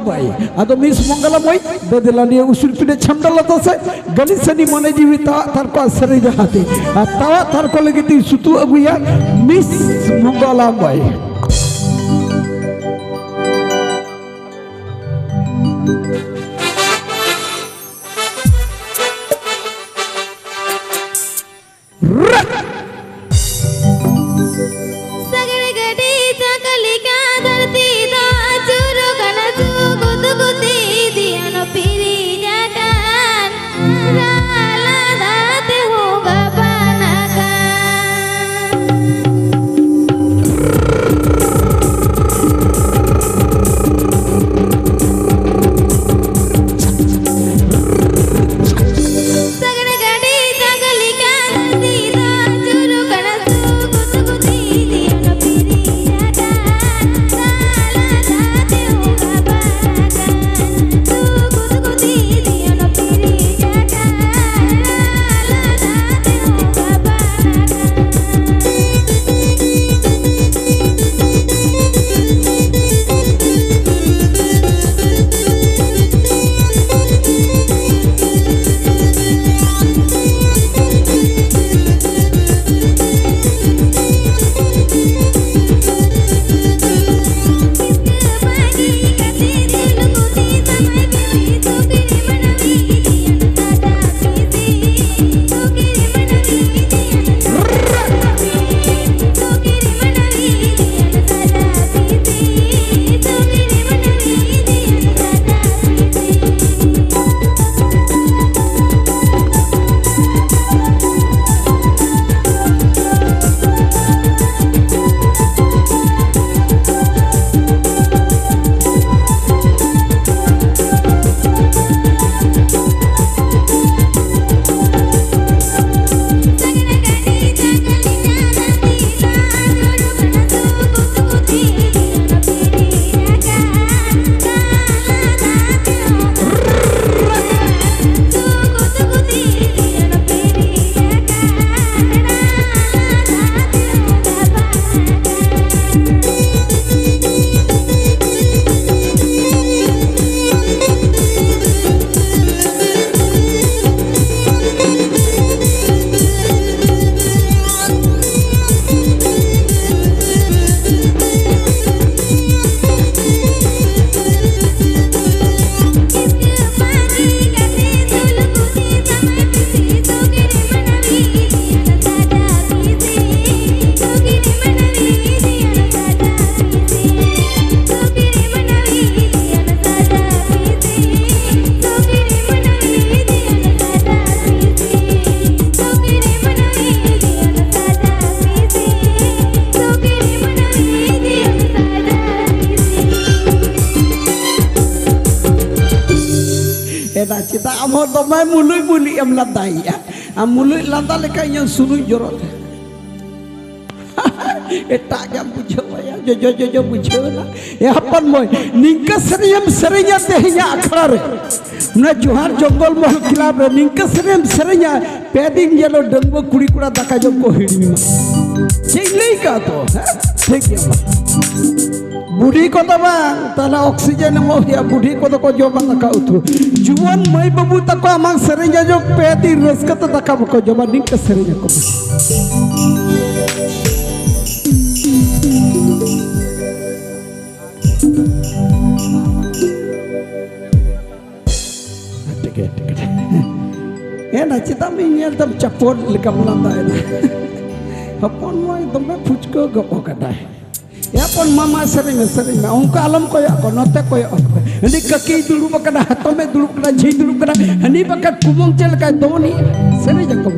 By अदो miss Mangla मोई ददलानी उसूल पिने छमडला तो से गली सनी मने जीवी तार को असरे जहाते तावा तार को लगी ती सुतु अगुया मिस मंगला मोई Cita amor domai mului muli am landai ya, am mului landa leka yang sunu jorot. Eta jam bujau ya, jojo bujau na. Ya apan moy, ningka serinya tehnya akhar. Na Johar Jongol Mahal Kilab ningka serinya peding jelo dengbo kuri kura daka jom ko hidi. Cingli ka to, ठीक है बुढ़ी को तो bang तला oxygen mau ya बुढ़ी को तो को जो bang का उठो जुवन मई बाबू तक को amang serinya जो पेटी रस्का तो तक को जो bang ning के serinya को ठीक है ये ना चिता में ये तब चपोर लिखा बुलाता है ना अपन mau itu me pucko gak kada ya pun mama sering ungka alam koyo ko note koyo ini kaki dulu bakada hatome dulu kada ji dulu kada ini bakat kumong cel ka doni sering jak ko